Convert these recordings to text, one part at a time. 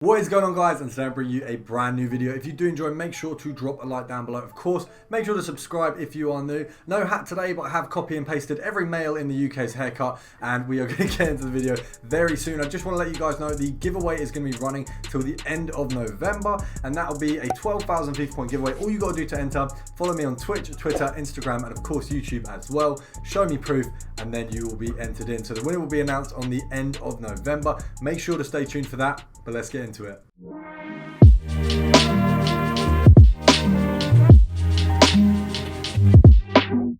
What is going on, guys? And today I'm bringing you a brand new video. If you do enjoy, make sure to drop a like down below. Of course, make sure to subscribe if you are new. No hat today, but I have copy and pasted every male in the UK's haircut, and we are going to get into the video very soon. I just want to let you guys know the giveaway is going to be running till the end of November, and that will be a 12,000 FIFA point giveaway. All you got to do to enter, follow me on Twitch, Twitter, Instagram, and of course YouTube as well. Show me proof, and then you will be entered in. So the winner will be announced on the end of November. Make sure to stay tuned for that, but let's get into it.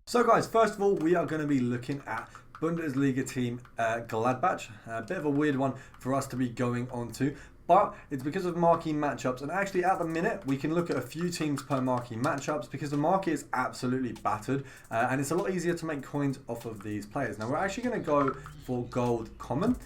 So guys, first of all, we are going to be looking at Bundesliga team Gladbach. A bit of a weird one for us to be going on to, but it's because of marquee matchups. And actually at the minute, we can look at a few teams per marquee matchups because the market is absolutely battered, and it's a lot easier to make coins off of these players. Now we're actually going to go for gold common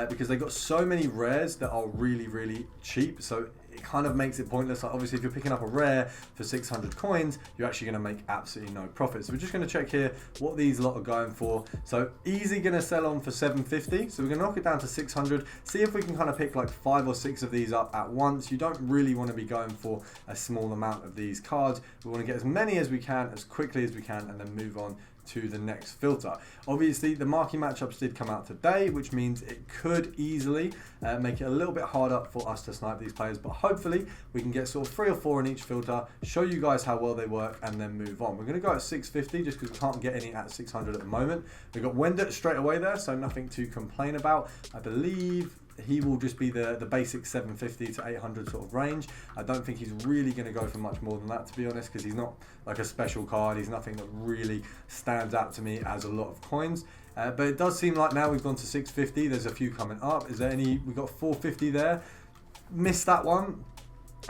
because they got so many rares that are really cheap. So it kind of makes it pointless. Like obviously, if you're picking up a rare for 600 coins, you're actually going to make absolutely no profit. So we're just going to check here what these lot are going for. So easy going to sell on for 750. So we're going to knock it down to 600. See if we can kind of pick like 5 or 6 of these up at once. You don't really want to be going for a small amount of these cards. We want to get as many as we can, as quickly as we can, and then move on to the next filter. Obviously the marquee matchups did come out today, which means it could easily make it a little bit harder for us to snipe these players, but hopefully we can get sort of 3 or 4 in each filter, show you guys how well they work, and then move on. We're going to go at 650 just because we can't get any at 600 at the moment. We've got Wendt straight away there, so nothing to complain about. I believe he will just be the basic 750 to 800 sort of range. I don't think he's really going to go for much more than that, to be honest, because he's not like a special card. He's nothing that really stands out to me as a lot of coins. But it does seem like now we've gone to 650. There's a few coming up. Is there any? We've got 450 there. Missed that one.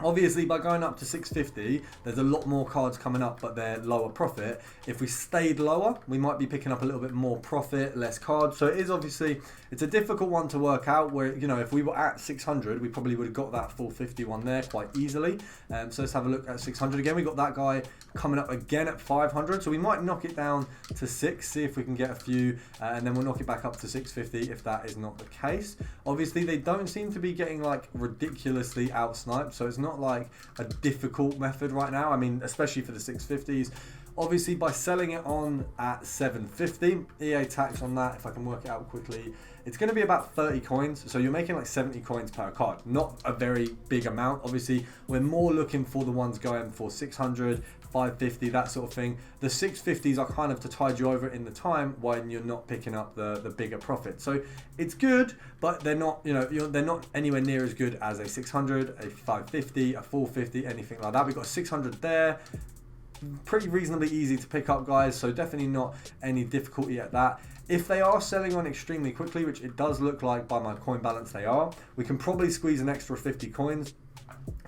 Obviously, by going up to 650, there's a lot more cards coming up, but they're lower profit. If we stayed lower, we might be picking up a little bit more profit, less cards. So it is obviously, it's a difficult one to work out where, you know, if we were at 600, we probably would have got that 450 one there quite easily. So let's have a look at 600 again. We got that guy coming up again at 500. So we might knock it down to 6, see if we can get a few, and then we'll knock it back up to 650 if that is not the case. Obviously, they don't seem to be getting like ridiculously out-sniped. So it's not like a difficult method right now. I mean, especially for the 650s. Obviously, by selling it on at 750, EA tax on that, if I can work it out quickly, it's going to be about 30 coins. So you're making like 70 coins per card. Not a very big amount. Obviously, we're more looking for the ones going for 600, 550, that sort of thing. The 650s are kind of to tide you over in the time when you're not picking up the bigger profit. So it's good, but they're not, you know, they're not anywhere near as good as a 600, a 550, a 450, anything like that. We've got 600 there. Pretty reasonably easy to pick up, guys, so definitely not any difficulty at that. If they are selling on extremely quickly, which it does look like by my coin balance they are, we can probably squeeze an extra 50 coins.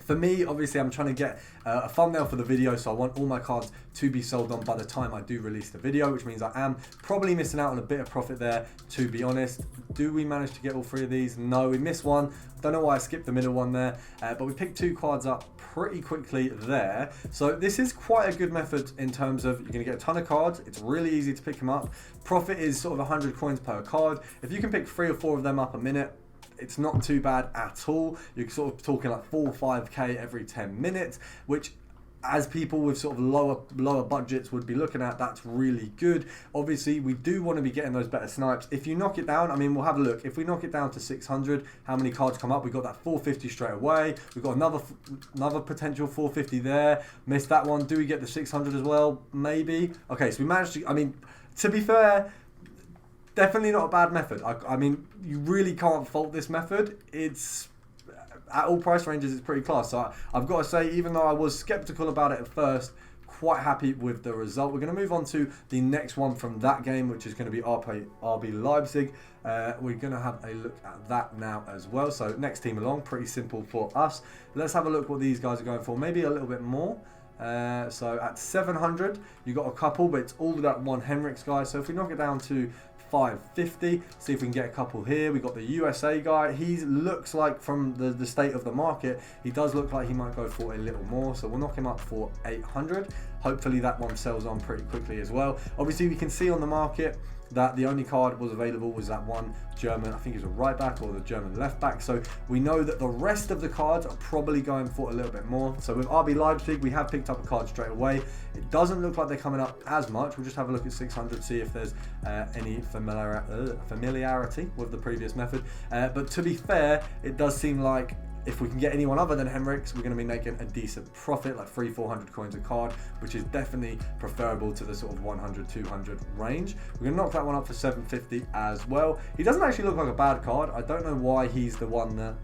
For me, obviously, I'm trying to get a thumbnail for the video, so I want all my cards to be sold on by the time I do release the video, which means I am probably missing out on a bit of profit there, to be honest. Do we manage to get all 3 of these? No, we missed one. Don't know why I skipped the middle one there, but we picked 2 cards up pretty quickly there. So this is quite a good method in terms of you're going to get a ton of cards. It's really easy to pick them up. Profit is sort of 100 coins per card. If you can pick 3 or 4 of them up a minute, it's not too bad at all. You're sort of talking like 4 or 5k every 10 minutes, which as people with sort of lower budgets would be looking at, that's really good. Obviously, we do want to be getting those better snipes. If you knock it down, I mean, we'll have a look. If we knock it down to 600, how many cards come up? We got that 450 straight away. We've got another potential 450 there. Missed that one. Do we get the 600 as well? Maybe. Okay, so we managed to, I mean, to be fair, definitely not a bad method. I mean, you really can't fault this method. It's at all price ranges, it's pretty class. So I've got to say, even though I was skeptical about it at first, quite happy with the result. We're going to move on to the next one from that game, which is going to be RB Leipzig. We're going to have a look at that now as well. So next team along, pretty simple for us. Let's have a look what these guys are going for. Maybe a little bit more. So at 700, you got a couple, but it's all that one Henriks guy. So if we knock it down to 550, see if we can get a couple here. We got the USA guy. He looks like, from the state of the market, he does look like he might go for a little more, so we'll knock him up for 800. Hopefully that one sells on pretty quickly as well. Obviously we can see on the market that the only card was available was that one German, I think it was a right back or the German left back. So we know that the rest of the cards are probably going for a little bit more. So with RB Leipzig, we have picked up a card straight away. It doesn't look like they're coming up as much. We'll just have a look at 600, see if there's any familiarity with the previous method. But to be fair, it does seem like if we can get anyone other than Henriks, we're going to be making a decent profit, like 300-400 coins a card, which is definitely preferable to the sort of 100-200 range. We're going to knock that one up for 750 as well. He doesn't actually look like a bad card. I don't know why he's the one that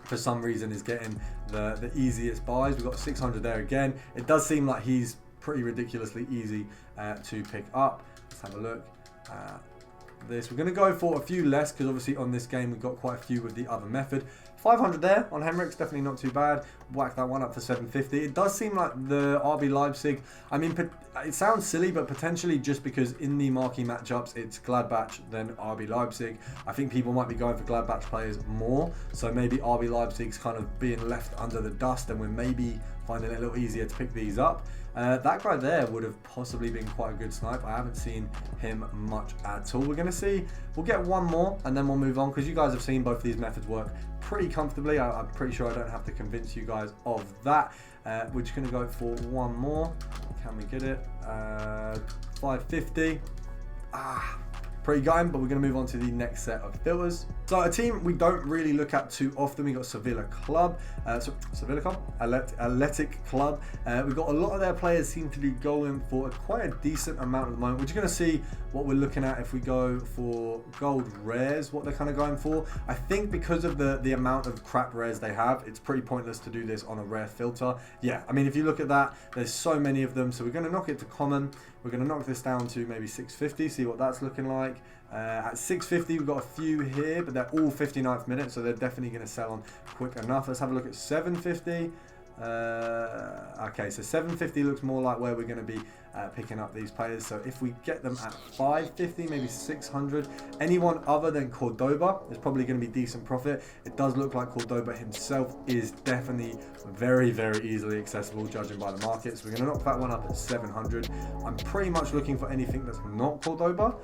for some reason is getting the easiest buys. We've got 600 there again. It does seem like he's pretty ridiculously easy to pick up. Let's have a look. We're going to go for a few less because obviously on this game we've got quite a few with the other method. 500 there on Henriks, definitely not too bad. Whack that one up for 750. It does seem like the RB Leipzig, I mean, it sounds silly, but potentially just because in the marquee matchups it's Gladbach than RB Leipzig, I think people might be going for Gladbach players more. So maybe RB Leipzig's kind of being left under the dust and we're maybe finding it a little easier to pick these up. That guy there would have possibly been quite a good snipe. I haven't seen him much at all. We're going to see, we'll get one more and then we'll move on because you guys have seen both of these methods work pretty comfortably. I'm pretty sure I don't have to convince you guys of that. We're just going to go for one more. Can we get it? 550. Pretty gutting, but we're going to move on to the next set of filters. So a team we don't really look at too often. We got Sevilla Club, Athletic Club. We've got a lot of their players seem to be going for quite a decent amount at the moment. We're just going to see what we're looking at if we go for gold rares, what they're kind of going for. I think because of the amount of crap rares they have, it's pretty pointless to do this on a rare filter. Yeah, I mean, if you look at that, there's so many of them. So we're going to knock it to common. We're going to knock this down to maybe 650, see what that's looking like. At 650, we've got a few here, but they're all 59th minute, so they're definitely going to sell on quick enough. Let's have a look at 750. Okay, so 750 looks more like where we're going to be picking up these players. So if we get them at 550, maybe 600, anyone other than Cordoba is probably going to be decent profit. It does look like Cordoba himself is definitely very, very easily accessible judging by the market. So we're going to knock that one up at 700. I'm pretty much looking for anything that's not Cordoba.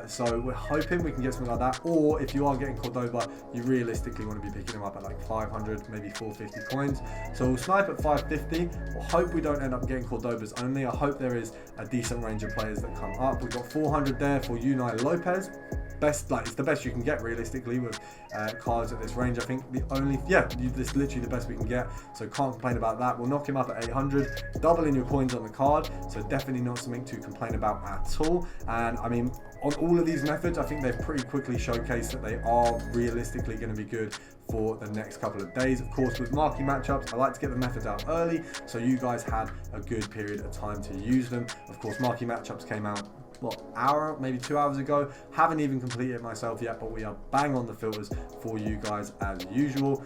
So we're hoping we can get something like that, or if you are getting Cordoba, you realistically want to be picking them up at like 500, maybe 450 coins. So we'll snipe at 550. We'll hope we don't end up getting Cordobas only. I hope there is a decent range of players that come up. We've got 400 there for Unai Lopez. Best, like, it's the best you can get realistically with cards at this range. I think this is literally the best we can get, so can't complain about that. We'll knock him up at 800, doubling your coins on the card, so definitely not something to complain about at all. And I mean, on all of these methods, I think they've pretty quickly showcased that they are realistically going to be good for the next couple of days. Of course, with marquee matchups, I like to get the methods out early, so you guys had a good period of time to use them. Of course, marquee matchups came out hour, maybe 2 hours ago. Haven't even completed it myself yet, but we are bang on the filters for you guys as usual.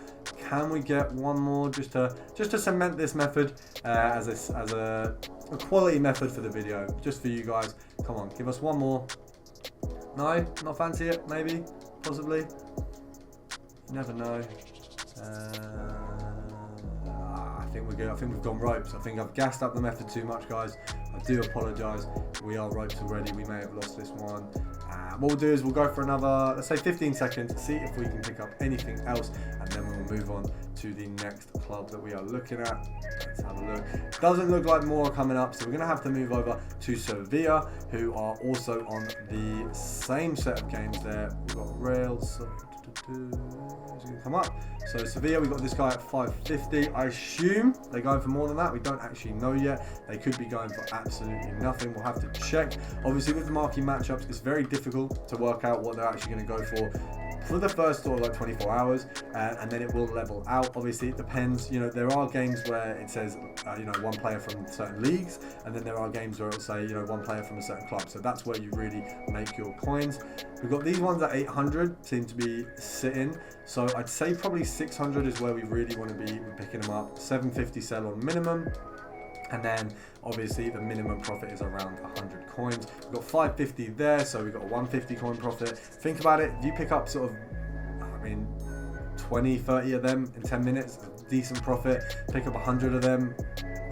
Can we get one more just to cement this method as a quality method for the video, just for you guys? Come on, give us one more. No, not fancy it. Maybe, possibly. You never know. I think we're good. I think we've gone ropes. I think I've gassed up the method too much, guys. I do apologise. We are ropes already. We may have lost this one. What we'll do is we'll go for another, let's say 15 seconds, see if we can pick up anything else, and then we'll move on to the next club that we are looking at. Let's have a look. Doesn't look like more are coming up, so we're going to have to move over to Sevilla, who are also on the same set of games there. We've got Rails. Come up. So Sevilla, we've got this guy at 550. I assume they're going for more than that. We don't actually know yet. They could be going for absolutely nothing. We'll have to check. Obviously, with the marquee matchups, it's very difficult to work out what they're actually going to go for the first sort of like 24 hours, and then it will level out. Obviously, it depends. You know, there are games where it says, one player from certain leagues, and then there are games where it'll say, one player from a certain club. So that's where you really make your coins. We've got these ones at 800, seem to be sitting. So I'd say probably 600 is where we really want to be picking them up. 750 sell on minimum. And then obviously the minimum profit is around 100 coins. We've got 550 there, so we've got a 150 coin profit. Think about it, if you pick up sort of, 20, 30 of them in 10 minutes, decent profit. Pick up 100 of them,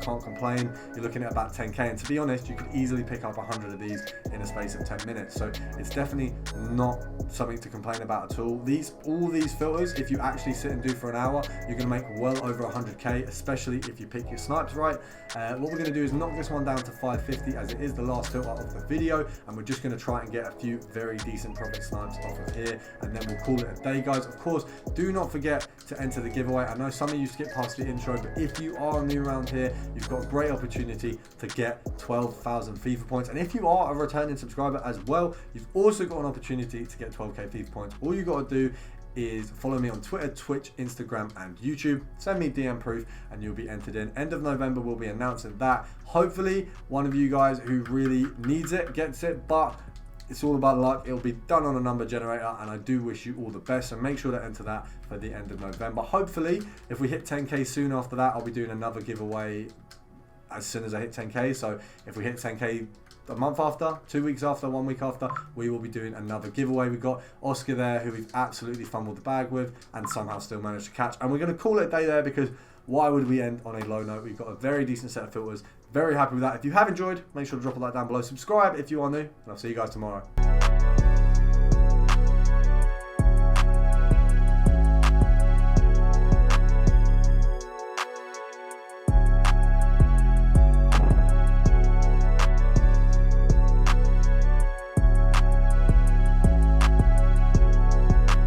can't complain. You're looking at about 10k, and to be honest, you could easily pick up 100 of these in a space of 10 minutes. So it's definitely not something to complain about at all. All these filters, if you actually sit and do for an hour, you're going to make well over 100k, especially if you pick your snipes right. What we're going to do is knock this one down to 550, as it is the last filter of the video, and we're just going to try and get a few very decent profit snipes off of here, and then we'll call it a day, guys. Of course, do not forget to enter the giveaway. I know some of you skip past the intro, but if you are new around here, you've got a great opportunity to get 12,000 FIFA points, and if you are a returning subscriber as well, you've also got an opportunity to get 12k FIFA points. All you got to do is follow me on Twitter, Twitch, Instagram, and YouTube. Send me DM proof and you'll be entered in. End of November, we'll be announcing that. Hopefully, one of you guys who really needs it gets it, but it's all about luck. It'll be done on a number generator, and I do wish you all the best. So make sure to enter that for the end of November. Hopefully, if we hit 10k soon after that, I'll be doing another giveaway as soon as I hit 10k. So if we hit 10k a month after, 2 weeks after, 1 week after, we will be doing another giveaway. We've got Oscar there, who we've absolutely fumbled the bag with and somehow still managed to catch. And we're going to call it a day there, because why would we end on a low note? We've got a very decent set of filters. Very happy with that. If you have enjoyed, make sure to drop a like down below. Subscribe if you are new, and I'll see you guys tomorrow.